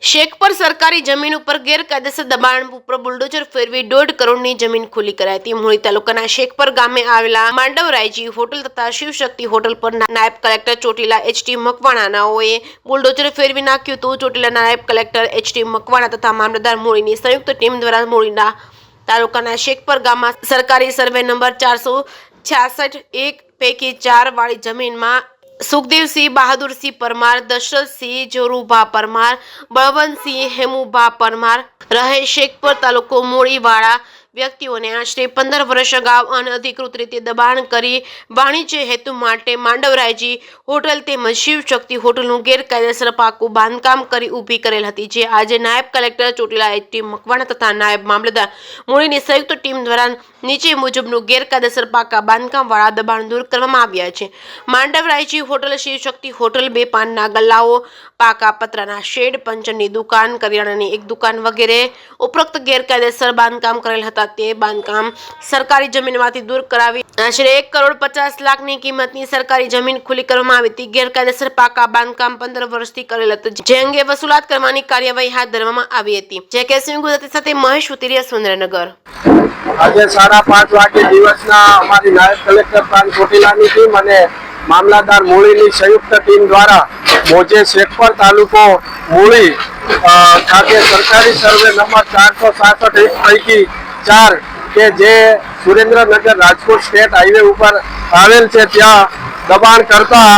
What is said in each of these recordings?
शेखपर सरकारी जमीन पर गैरकायदेसर दबाण पर बुलडोजर फेरवी 1.5 करोड़नी जमीन खुली कराई थी। मूळी तालुकाना शेखपर गामे आवेला માંડવરાયજી होटल तथा शिवशक्ति होटल पर नायब कलेक्टर ચોટીલા HT મકવાણાનાઓએ बुलडोजर फेरवी नाख्યું હતું। ચોટીલાના નાયબ કલેક્ટર HT મકવાણા તથા મામલતદાર મૂળીની સંયુક્ત ટીમ દ્વારા મૂળીના તાલુકાના शेखपर ગામમાં સરકારી સર્વે નંબર 466-1 પૈકી 4 વાળી જમીનમાં सुखदेवसिंह बहादुरसिंह परमार, दशरथसिंह जोरूभा परमार, बळवंतसिंह हेमुभा परमार रहे शेखपर तालुको मूळीवाळा व्यक्तिओने आश्रे 15 वर्ष अगाऊ अनधिकृत रीते दबाण करी वाणिज्य हेतु माटे માંડવરાયજી होटल તેમજ શિવશક્તિ હોટલનું ગેરકાયદેસર પાકું બાંધકામ કરી ઊભી કરેલ હતી, જે આજે નાયબ કલેક્ટર ચોટીલા HT મકવાણા તથા નાયબ મામલતદાર મૂળીની સંયુક્ત ટીમ દ્વારા નીચે મુજબનું ગેરકાયદેસર પાકા બાંધકામવાળા દબાણ દૂર કરવામાં આવ્યા છે। માંડવરાયજી હોટલ, શિવશક્તિ હોટલ, 2 પાનના ગલ્લાઓ, પાકા પતરાના શેડ, પંચરની દુકાન, કરિયાણાની એક દુકાન વગેરે ઉપરોક્ત ગેરકાયદેસર બાંધકામ કરેલ હતા। તે બાંધકામ સરકારી જમીનમાંથી દૂર કરાવી આશરે 1,50,00,000ની કિંમતની સરકારી જમીન ખુલ્લી કરવામાં આવી હતી। ગેરકાયદેસર પાકા બાંધકામ 15 વર્ષથી કરેલ હતું, જે અંગે વસૂલાત કરવાની કાર્યવાહી હાથ ધરવામાં આવી હતી। જે કેસની ગુજરાતી સાથે મહેશ ઉતરિયા, સુરેન્દ્રનગર। આજે 5:30 વાગે દિવસના અમારી નાયબ કલેક્ટર પ્રાંત ચોટીલાની ટીમ અને મામલતદાર મૂળીની સંયુક્ત ટીમ દ્વારા મોજે શેખપર તાલુકો મૂળી ખાતે સરકારી સર્વે નંબર 466 પૈકી 4 કે જે સુરેન્દ્રનગર રાજકોટ સ્ટેટ હાઈવે ઉપર આવેલ છે, ત્યાં દબાણ કરતા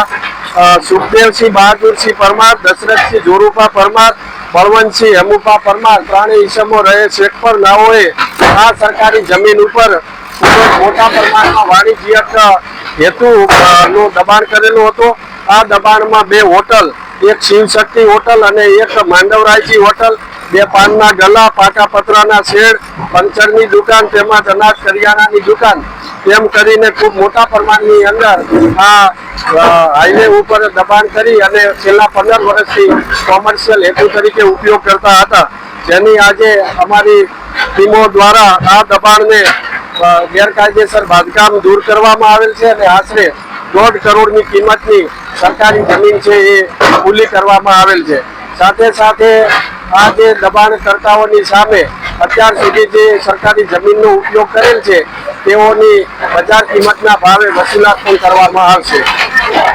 સુખદેવસિંહ બહાદુરસિંહ પરમાર, દશરથસિંહ જોરૂભા પરમાર, બળવંતસિંહ હેમુભા પરમાર 3 ઈસમો રહે શેખપર નાઓએ આ સરકારી જમીન ઉપર ખૂબ જ મોટા પ્રમાણમાં વાણિજ્યક હેતુનું દબાણ કરેલું હતું। આ દબાણમાં 2 હોટલ, એક શિવશક્તિ હોટલ અને એક માંડવરાયજી હોટલ, 2 પાનના ગલ્લા, પાકા પતરાના શેડ, પંચરની દુકાન તેમજ અનાજ કરિયાણાની દુકાન તેમ કરીને ખૂબ મોટા પ્રમાણની અંદર આ હાઈવે ઉપર દબાણ કરી અને છેલ્લા 15 વર્ષથી કોમર્શિયલ હેતુ તરીકે ઉપયોગ કરતા હતા, જેની આજે અમારી ટીમો દ્વારા આ દબાણને ગેરકાયદેસર બાંધકામ દૂર કરવામાં આવેલ છે અને આશરે 1.5 કરોડની કિંમતની સરકારી જમીન છે એ ખુલ્લી કરવામાં આવેલ છે। સાથે સાથે આ જે દબાણકર્તાઓની સામે અત્યાર સુધી જે સરકારી જમીનનો ઉપયોગ કરેલ છે તેઓની બજાર કિંમતના ભાવે વસૂલાત પણ કરવામાં આવશે।